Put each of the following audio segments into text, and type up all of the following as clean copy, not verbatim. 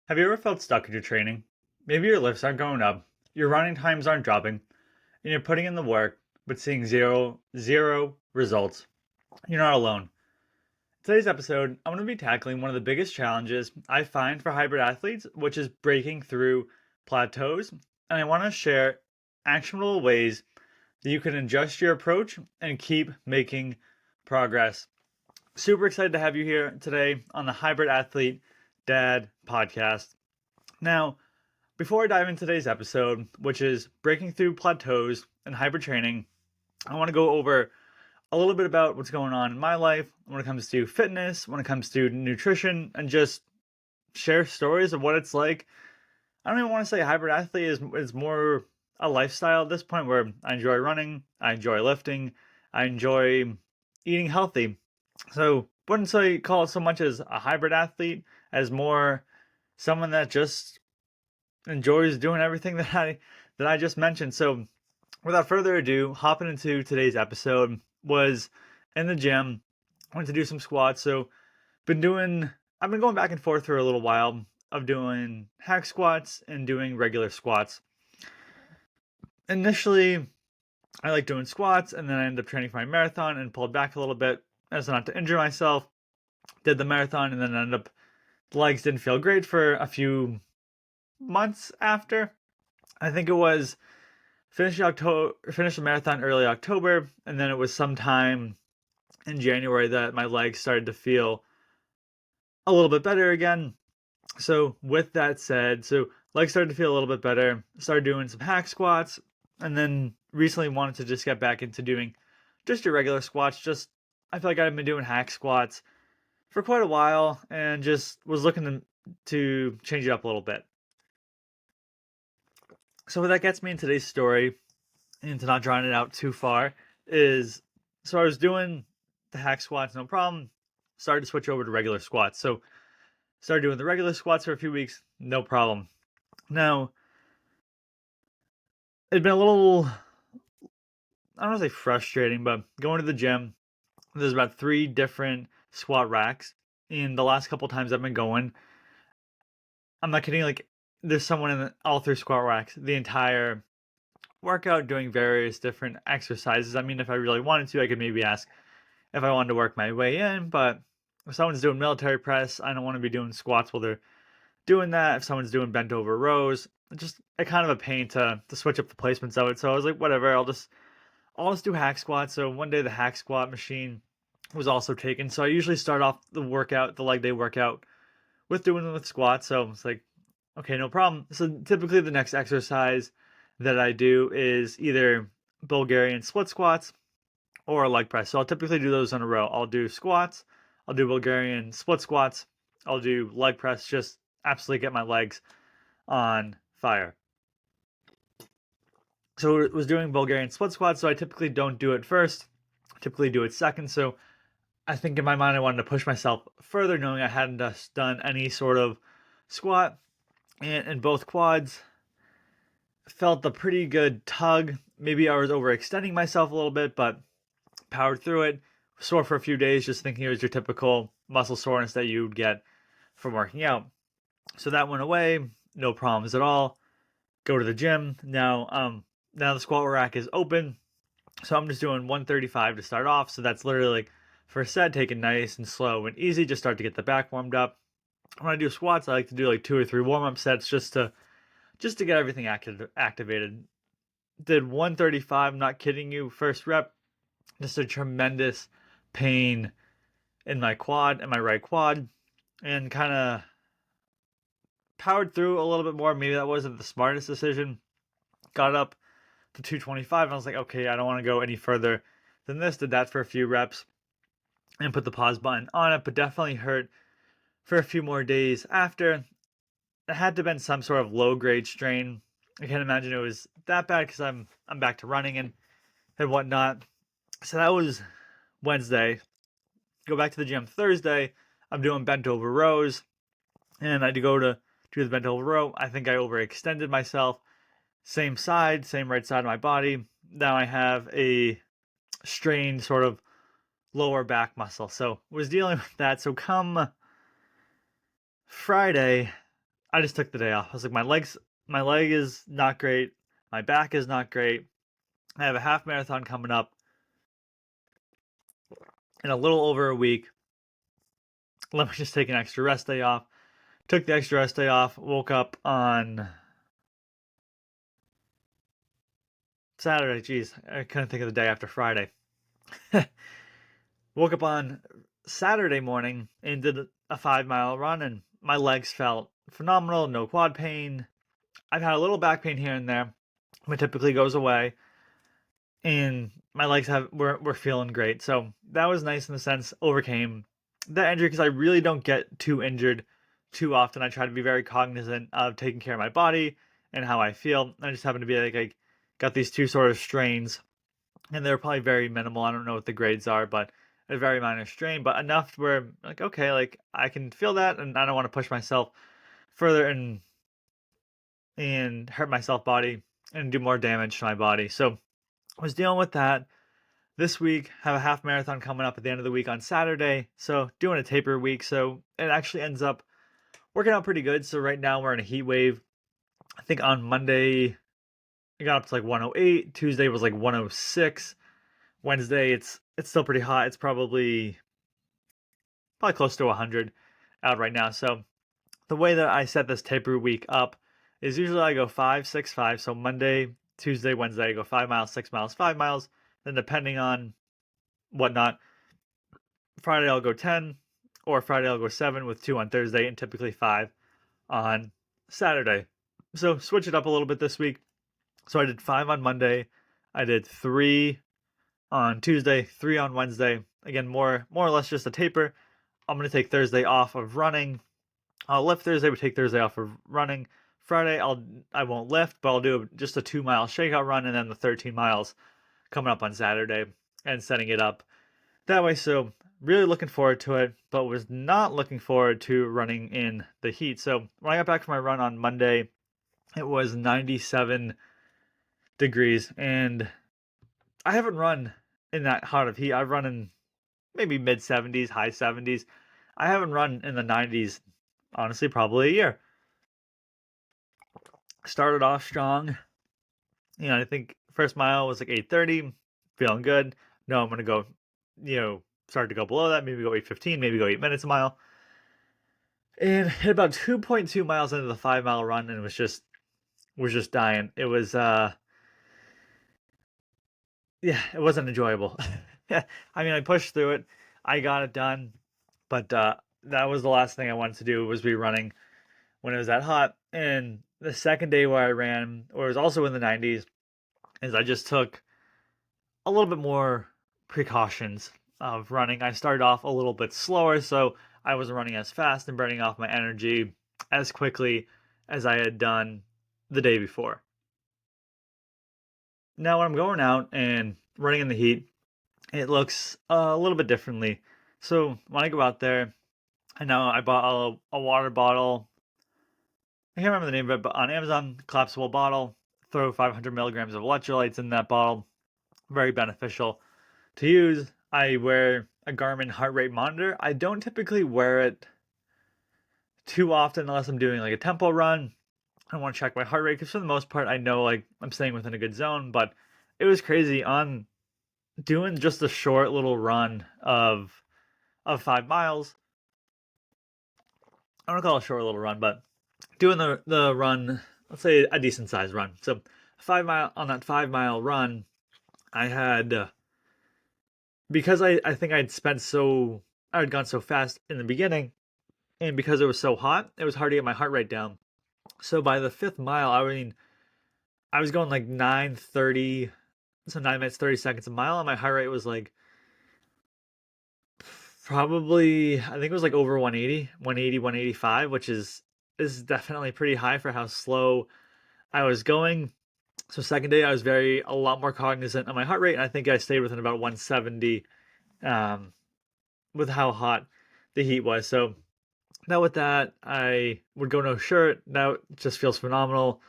Have you ever felt stuck in your training? Maybe your lifts aren't going up, your running times aren't dropping, and you're putting in the work but seeing zero results. You're not alone. Today's episode, I'm going to be tackling one of the biggest challenges I find for hybrid athletes, which is breaking through plateaus. And I want to share actionable ways that you can adjust your approach and keep making progress. Super excited to have you here today on the Hybrid Athlete Dad podcast. Now, before I dive into today's episode, which is breaking through plateaus and hybrid training, I want to go over a little bit about what's going on in my life when it comes to fitness, when it comes to nutrition, and just share stories of what it's like. I don't even want to say hybrid athlete is more a lifestyle at this point where I enjoy running, I enjoy lifting, I enjoy eating healthy. So wouldn't say call it so much as a hybrid athlete as more someone that just enjoys doing everything that I just mentioned. So without further ado, hopping into today's episode was in the gym. I went to do some squats. So I've been going back and forth for a little while of doing hack squats and doing regular squats. Initially, I like doing squats, and then I ended up training for my marathon and pulled back a little bit as not to injure myself. Did the marathon, and then ended up the legs didn't feel great for a few months after. I think it was finished the marathon early October, and then it was sometime in January that my legs started to feel a little bit better again. So with that said, legs started to feel a little bit better, started doing some hack squats, and then recently wanted to just get back into doing just your regular squats. I feel like I've been doing hack squats for quite a while and just was looking to change it up a little bit. So what that gets me in today's story, and to not drawing it out too far, is so I was doing the hack squats, no problem. Started to switch over to regular squats. So started doing the regular squats for a few weeks, no problem. Now, it'd been a little, I don't want to say frustrating, but going to the gym, there's about 3 different squat racks. And the last couple times I've been going, I'm not kidding, like there's someone in all 3 squat racks the entire workout doing various different exercises. I mean, if I really wanted to, I could maybe ask if I wanted to work my way in, but if someone's doing military press, I don't want to be doing squats while they're doing that. If someone's doing bent over rows, just a kind of a pain to switch up the placements of it. So I was like, whatever, I'll just do hack squats. So one day the hack squat machine was also taken. So I usually start off the leg day workout with doing them with squats. So it's like, okay, no problem. So typically the next exercise that I do is either Bulgarian split squats or a leg press. So I'll typically do those in a row. I'll do squats, I'll do Bulgarian split squats, I'll do leg press, just absolutely get my legs on fire. So it was doing Bulgarian split squats, so I typically don't do it first, typically do it second. So I think in my mind I wanted to push myself further, knowing I hadn't just done any sort of squat. And in both quads, felt a pretty good tug. Maybe I was overextending myself a little bit, but powered through it. Sore for a few days, just thinking it was your typical muscle soreness that you would get from working out. So that went away, no problems at all. Go to the gym. Now the squat rack is open. So I'm just doing 135 to start off. So that's literally like first set, take it nice and slow and easy, just start to get the back warmed up. When I do squats, I like to do like 2 or 3 warm-up sets just to get everything activated. Did 135, I'm not kidding you, first rep, just a tremendous pain in my quad and my right quad, and kind of powered through a little bit more. Maybe that wasn't the smartest decision. Got up to 225 and I was like, okay, I don't want to go any further than this. Did that for a few reps and put the pause button on it, but definitely hurt for a few more days after. It had to have been some sort of low grade strain. I can't imagine it was that bad because I'm back to running and whatnot. So that was Wednesday. Go back to the gym Thursday. I'm doing bent over rows, and I go to do the bent over row. I think I overextended myself. Same side, same right side of my body. Now I have a strained sort of lower back muscle. So was dealing with that. So come Friday, I just took the day off. I was like, my leg is not great. My back is not great. I have a half marathon coming up in a little over a week. Let me just take an extra rest day off. Took the extra rest day off. Woke up on Saturday. Jeez, I couldn't think of the day after Friday. Woke up on Saturday morning and did a 5 mile run, and my legs felt phenomenal. No quad pain. I've had a little back pain here and there, but typically goes away. And my legs were feeling great. So that was nice in the sense, overcame that injury because I really don't get too injured too often. I try to be very cognizant of taking care of my body and how I feel. I just happen to be like I got these two sort of strains, and they're probably very minimal. I don't know what the grades are, but a very minor strain, but enough where like, okay, like I can feel that, and I don't want to push myself further and hurt myself body and do more damage to my body. So I was dealing with that. This week, have a half marathon coming up at the end of the week on Saturday. So doing a taper week. So it actually ends up working out pretty good. So right now we're in a heat wave. I think on Monday it got up to like 108. Tuesday was like 106. Wednesday it's still pretty hot. It's probably close to 100 out right now. So the way that I set this taper week up is usually I go 5, 6, 5. So Monday, Tuesday, Wednesday, I go 5 miles, 6 miles, 5 miles. Then depending on whatnot, Friday I'll go 10, or Friday I'll go 7 with 2 on Thursday and typically 5 on Saturday. So switch it up a little bit this week. So I did 5 on Monday. I did 3 on Tuesday, 3 on Wednesday. Again, more or less just a taper. I'm going to take Thursday off of running. I'll lift Thursday, but take Thursday off of running. Friday I won't lift, but I'll do just a 2-mile shakeout run, and then the 13 miles coming up on Saturday and setting it up that way. So really looking forward to it, but was not looking forward to running in the heat. So when I got back from my run on Monday, it was 97 degrees, and I haven't run in that hot of heat. I've run in maybe mid 70s, high 70s. I haven't run in the 90s, honestly, probably a year. Started off strong. I think first mile was like 8:30, feeling good. No, I'm gonna go, start to go below that, maybe go 8:15, maybe go 8 minutes a mile. And hit about 2.2 miles into the 5 mile run, and was just dying. It was yeah, it wasn't enjoyable. Yeah, I mean, I pushed through it. I got it done, but that was the last thing I wanted to do, was be running when it was that hot. And the second day where I ran, or it was also in the 90s, is I just took a little bit more precautions of running. I started off a little bit slower, so I wasn't running as fast and burning off my energy as quickly as I had done the day before. Now, when I'm going out and running in the heat, it looks a little bit differently. So when I go out there, I know I bought a water bottle. I can't remember the name of it, but on Amazon, collapsible bottle. Throw 500 milligrams of electrolytes in that bottle. Very beneficial to use. I wear a Garmin heart rate monitor. I don't typically wear it too often unless I'm doing like a tempo run. I want to check my heart rate because for the most part, I know like I'm staying within a good zone. But it was crazy on doing just a short little run of 5 miles. I don't call it a short little run, but doing the run, let's say a decent sized run. So 5 mile on that 5 mile run, I had because I think I had gone so fast in the beginning, and because it was so hot, it was hard to get my heart rate down. So by the 5th mile, I mean, I was going like 9:30, so 9 minutes 30 seconds a mile, and my heart rate was like probably, I think it was like over 180, 180, 185, which is definitely pretty high for how slow I was going. So second day, I was a lot more cognizant of my heart rate, and I think I stayed within about 170 with how hot the heat was. So now with that, I would go no shirt. That just feels phenomenal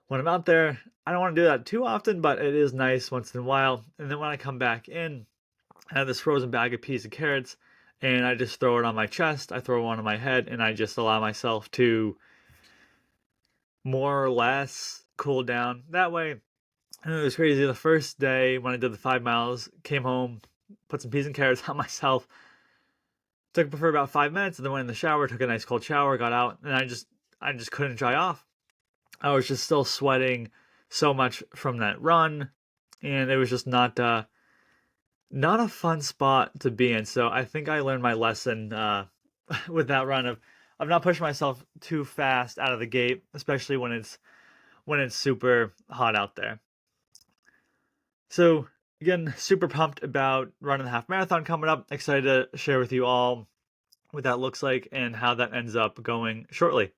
when I'm out there. I don't want to do that too often, but it is nice once in a while. And then when I come back in, I have this frozen bag of peas and carrots, and I just throw it on my chest. I throw one on my head, and I just allow myself to more or less cool down. That way, and it was crazy. The first day when I did the 5 miles, came home, put some peas and carrots on myself, took it for about 5 minutes, and then went in the shower, took a nice cold shower, got out, and I just couldn't dry off. I was just still sweating so much from that run, and it was just not a fun spot to be in. So I think I learned my lesson with that run of not pushing myself too fast out of the gate, especially when it's super hot out there. So again, super pumped about running the half marathon coming up. Excited to share with you all what that looks like and how that ends up going shortly.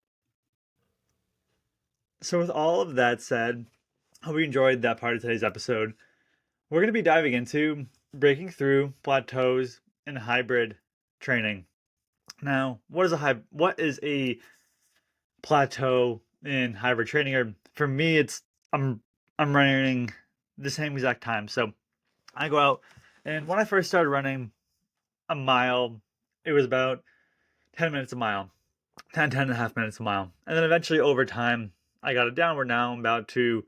So with all of that said, hope you enjoyed that part of today's episode. We're going to be diving into breaking through plateaus and hybrid training. Now, what is a plateau in hybrid training? Or for me, I'm running the same exact time. So I go out, and when I first started running a mile, it was about 10 minutes a mile, 10 and a half minutes a mile. And then eventually over time, I got it down where now I'm about to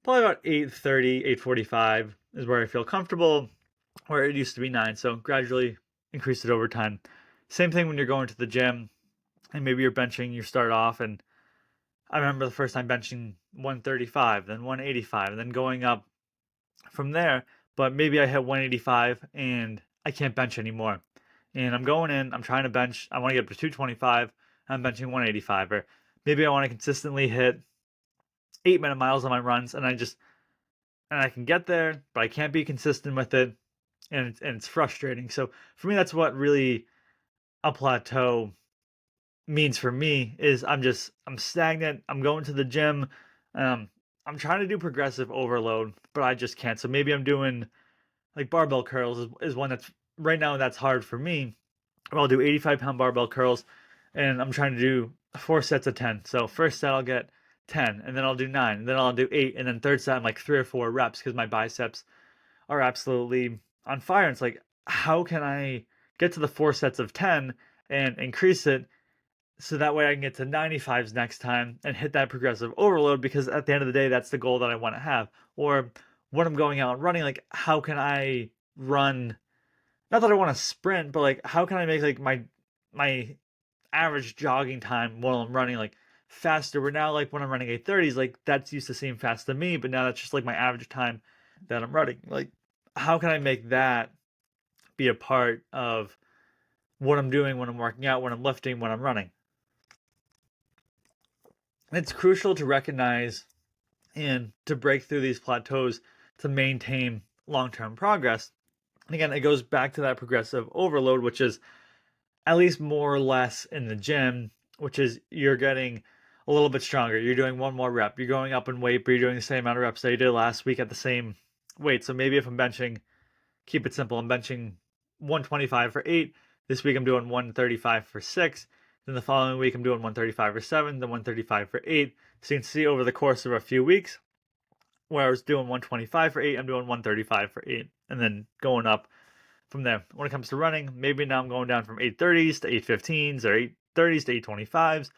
probably about 8:30, 8:45 is where I feel comfortable, where it used to be 9. So gradually increase it over time. Same thing when you're going to the gym and maybe you're benching, you start off, and I remember the first time benching 135, then 185, and then going up from there. But maybe I hit 185 and I can't bench anymore. And I'm going in, I'm trying to bench, I want to get up to 225, I'm benching 185. Or maybe I want to consistently hit 8-minute miles on my runs, and I can get there, but I can't be consistent with it, and it's frustrating. So for me, that's what really a plateau means for me is I'm stagnant. I'm going to the gym. I'm trying to do progressive overload, but I just can't. So maybe I'm doing like barbell curls is one that's right now that's hard for me. I'll do 85-pound barbell curls, and I'm trying to do 4 sets of 10. So first set I'll get 10, and then I'll do 9, and then I'll do 8, and then third set I'm like 3 or 4 reps because my biceps are absolutely on fire. And it's like, how can I get to the 4 sets of 10 and increase it so that way I can get to 95s next time and hit that progressive overload? Because at the end of the day, that's the goal that I want to have. Or when I'm going out and running, like, how can I run? Not that I want to sprint, but like, how can I make like my average jogging time while I'm running like faster? Where now, like when I'm running 8:30s, like that's used to seem fast to me, but now that's just like my average time that I'm running. Like, how can I make that be a part of what I'm doing when I'm working out, when I'm lifting, when I'm running? It's crucial to recognize and to break through these plateaus to maintain long-term progress. And again, it goes back to that progressive overload, which is at least more or less in the gym, which is you're getting a little bit stronger. You're doing one more rep. You're going up in weight, but you're doing the same amount of reps that you did last week at the same weight. So maybe if I'm benching, keep it simple. I'm benching 125 for 8. This week I'm doing 135 for 6. Then the following week I'm doing 135 for 7, then 135 for 8. So you can see over the course of a few weeks where I was doing 125 for 8, I'm doing 135 for 8, and then going up from there. When it comes to running, maybe now I'm going down from 8:30s to 8:15s or 8:30s to 8:25s,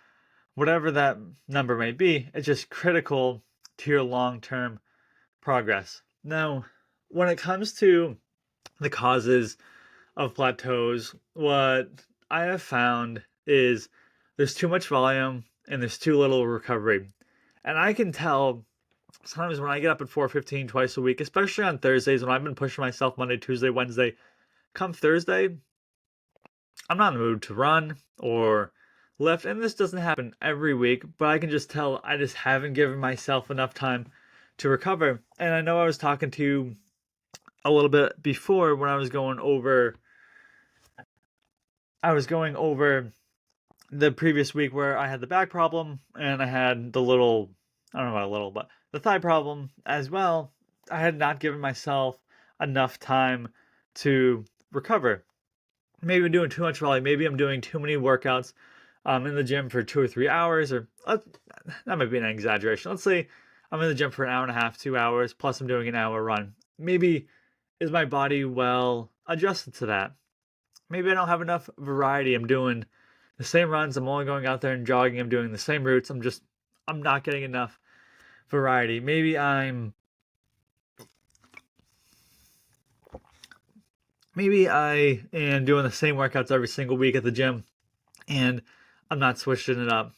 whatever that number may be. It's just critical to your long-term progress. Now, when it comes to the causes of plateaus, what I have found is there's too much volume and there's too little recovery. And I can tell sometimes when I get up at 4:15 twice a week, especially on Thursdays when I've been pushing myself Monday, Tuesday, Wednesday, come Thursday, I'm not in the mood to run or lift. And this doesn't happen every week, but I can just tell I just haven't given myself enough time to recover. And I know I was talking to you a little bit before when I was going over the previous week where I had the back problem and I had I don't know about a little, but the thigh problem as well. I had not given myself enough time to recover. Maybe I'm doing too much volume. Maybe I'm doing too many workouts in the gym for 2 or 3 hours, or that might be an exaggeration. Let's say I'm in the gym for an hour and a half, 2 hours, plus I'm doing an hour run. Maybe is my body well adjusted to that? Maybe I don't have enough variety. I'm doing the same runs. I'm only going out there and jogging. I'm doing the same routes. I'm not getting enough variety. Maybe I am doing the same workouts every single week at the gym and I'm not switching it up.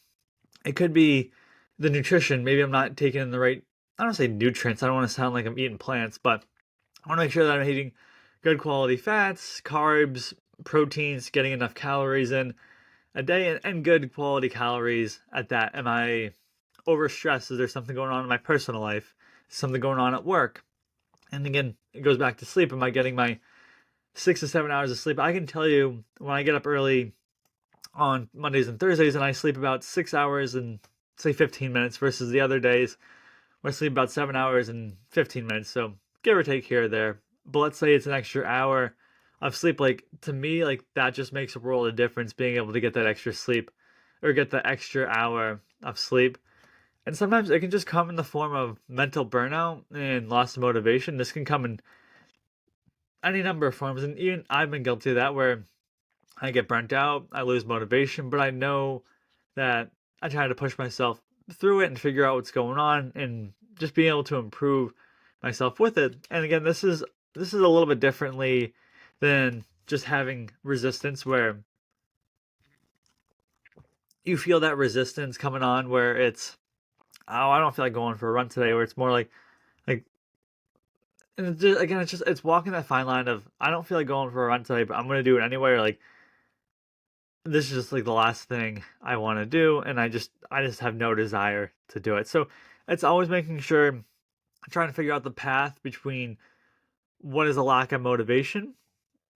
It could be the nutrition. Maybe I'm not taking in the right, I don't say nutrients. I don't want to sound like I'm eating plants, but I want to make sure that I'm eating good quality fats, carbs, proteins, getting enough calories in a day and good quality calories at that. Am I overstressed? Is there something going on in my personal life? Something going on at work? And again, it goes back to sleep. Am I getting my 6 to 7 hours of sleep? I can tell you when I get up early on Mondays and Thursdays and I sleep about 6 hours and say 15 minutes versus the other days where I sleep about 7 hours and 15 minutes. So give or take here or there. But let's say it's an extra hour of sleep. Like to me, like that just makes a world of difference being able to get that extra sleep or get the extra hour of sleep. And sometimes it can just come in the form of mental burnout and loss of motivation. This can come in any number of forms. And even I've been guilty of that where I get burnt out, I lose motivation, but I know that I try to push myself through it and figure out what's going on and just being able to improve myself with it. And again, this is a little bit differently than just having resistance where you feel that resistance coming on where it's, oh, I don't feel like going for a run today, where it's more like and it's just, again, it's walking that fine line of I don't feel like going for a run today, but I'm gonna do it anyway, or like this is just like the last thing I want to do, and I just have no desire to do it. So it's always making sure, trying to figure out the path between what is a lack of motivation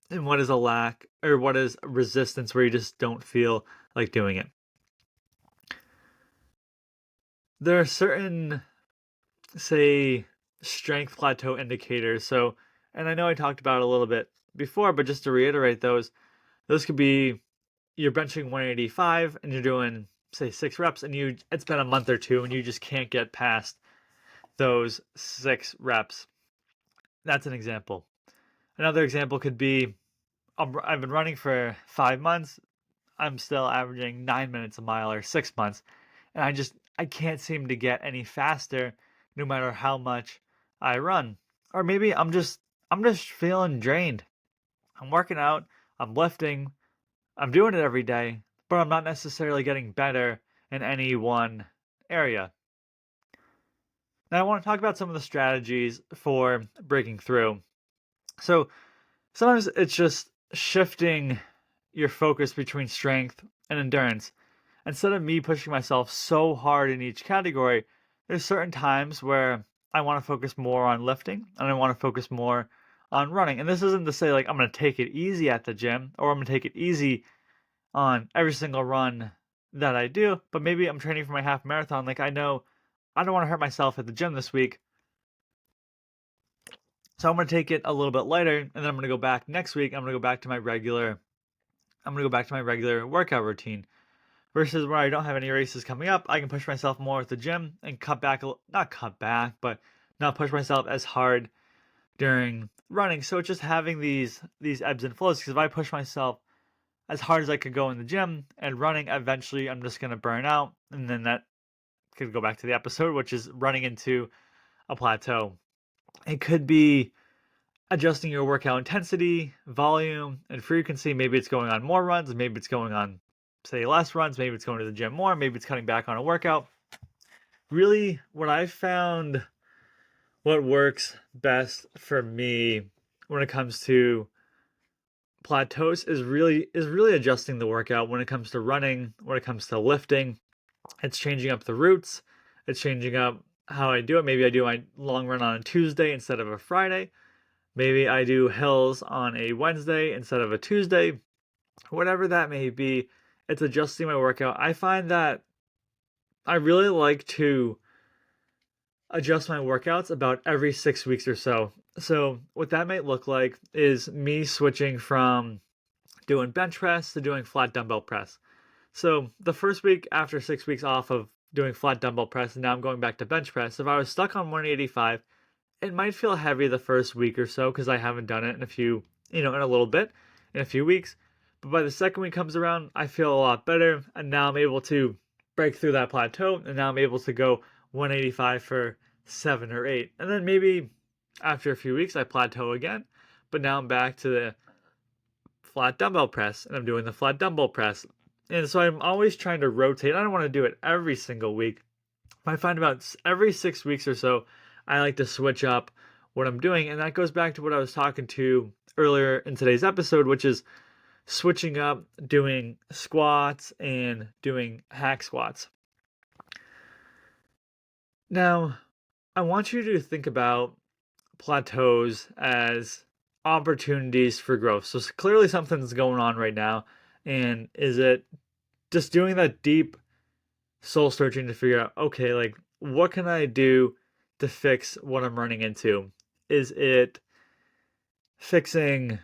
and what is a lack or what is resistance where you just don't feel like doing it. There are certain, say, strength plateau indicators. So, and I know I talked about it a little bit before, but just to reiterate those could be you're benching 185 and you're doing say 6 reps and it's been a month or two and you just can't get past those 6 reps. That's an example. Another example could be I've been running for 5 months. I'm still averaging 9 minutes a mile or 6 months. And I can't seem to get any faster no matter how much I run. Or maybe I'm just feeling drained. I'm working out, I'm lifting, I'm doing it every day, but I'm not necessarily getting better in any one area. Now, I want to talk about some of the strategies for breaking through. So, sometimes it's just shifting your focus between strength and endurance. Instead of me pushing myself so hard in each category, there's certain times where I want to focus more on lifting and I want to focus more on running. And this isn't to say like I'm going to take it easy at the gym or I'm going to take it easy on every single run that I do, but maybe I'm training for my half marathon. Like I know I don't want to hurt myself at the gym this week. So I'm going to take it a little bit lighter and then I'm going to go back next week. I'm going to go back to my regular workout routine. Versus where I don't have any races coming up, I can push myself more at the gym and not cut back, but not push myself as hard during running. So it's just having these ebbs and flows. Because if I push myself as hard as I could go in the gym and running, eventually I'm just gonna burn out, and then that could go back to the episode, which is running into a plateau. It could be adjusting your workout intensity, volume, and frequency. Maybe it's going on more runs, maybe it's going on say less runs, maybe it's going to the gym more, maybe it's cutting back on a workout. Really, what I found what works best for me when it comes to plateaus is really adjusting the workout when it comes to running, when it comes to lifting. It's changing up the routes, it's changing up how I do it. Maybe I do my long run on a Tuesday instead of a Friday. Maybe I do hills on a Wednesday instead of a Tuesday. Whatever that may be, it's adjusting my workout. I find that I really like to adjust my workouts about every 6 weeks or so. So, what that might look like is me switching from doing bench press to doing flat dumbbell press. So, the first week after 6 weeks off of doing flat dumbbell press, and now I'm going back to bench press. If I was stuck on 185, it might feel heavy the first week or so because I haven't done it in a few, in a little bit, in a few weeks. But by the second week comes around, I feel a lot better. And now I'm able to break through that plateau. And now I'm able to go 185 for 7 or 8. And then maybe after a few weeks, I plateau again. But now I'm back to the flat dumbbell press and I'm doing the flat dumbbell press. And so I'm always trying to rotate. I don't want to do it every single week. I find about every 6 weeks or so, I like to switch up what I'm doing. And that goes back to what I was talking to earlier in today's episode, which is switching up doing squats and doing hack squats. Now, I want you to think about plateaus as opportunities for growth. So clearly something's going on right now. And is it just doing that deep soul searching to figure out, okay, like what can I do to fix what I'm running into? Is it fixing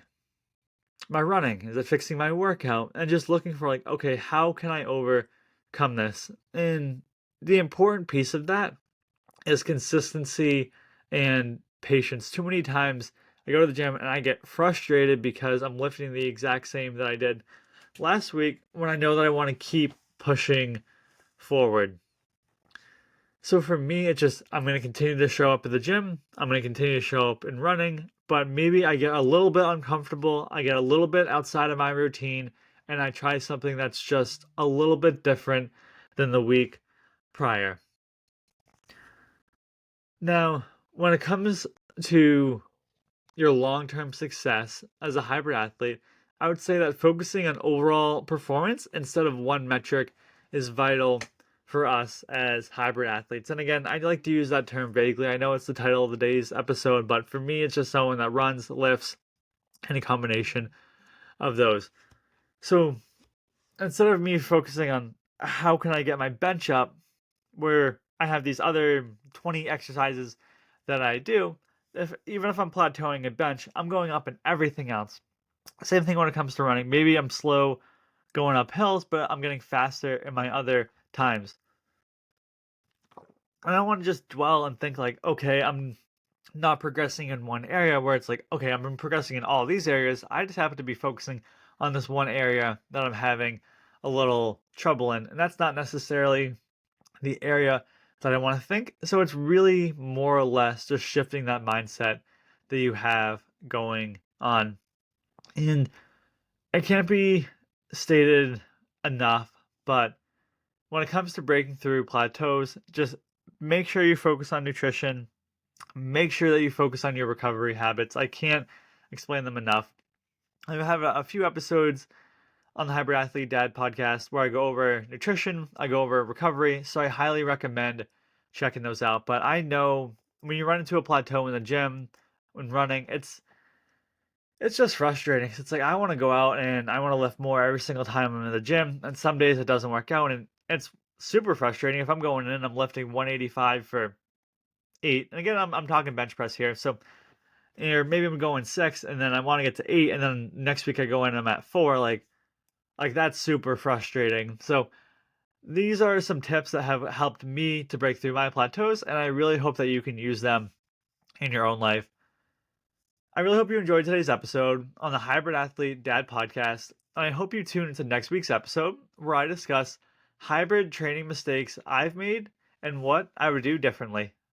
my running? Is it fixing my workout? And just looking for like, okay, how can I overcome this? And the important piece of that is consistency and patience. Too many times I go to the gym and I get frustrated because I'm lifting the exact same that I did last week when I know that I want to keep pushing forward. So for me, it's just, I'm going to continue to show up at the gym. I'm going to continue to show up in running, but maybe I get a little bit uncomfortable. I get a little bit outside of my routine and I try something that's just a little bit different than the week prior. Now, when it comes to your long-term success as a hybrid athlete, I would say that focusing on overall performance instead of one metric is vital for us as hybrid athletes. And again, I like to use that term vaguely. I know it's the title of the day's episode, but for me, it's just someone that runs, lifts, and a combination of those. So instead of me focusing on how can I get my bench up, where I have these other 20 exercises that I do, even if I'm plateauing a bench, I'm going up in everything else. Same thing when it comes to running. Maybe I'm slow going up hills, but I'm getting faster in my other times. I don't want to just dwell and think like, okay, I'm not progressing in one area where it's like, okay, I'm progressing in all these areas. I just happen to be focusing on this one area that I'm having a little trouble in. And that's not necessarily the area that I want to think. So it's really more or less just shifting that mindset that you have going on. And it can't be stated enough, but when it comes to breaking through plateaus, just make sure you focus on nutrition. Make sure that you focus on your recovery habits. I can't explain them enough. I have a few episodes on the Hybrid Athlete Dad podcast where I go over nutrition, I go over recovery, so I highly recommend checking those out. But I know when you run into a plateau in the gym, when running, it's just frustrating. It's like I want to go out and I want to lift more every single time I'm in the gym, and some days it doesn't work out, and it's super frustrating if I'm going in and I'm lifting 185 for 8. And again, I'm talking bench press here, so or maybe I'm going 6 and then I want to get to 8 and then next week I go in and I'm at 4. Like that's super frustrating. So these are some tips that have helped me to break through my plateaus, and I really hope that you can use them in your own life. I really hope you enjoyed today's episode on the Hybrid Athlete Dad podcast, and I hope you tune into next week's episode where I discuss hybrid training mistakes I've made and what I would do differently.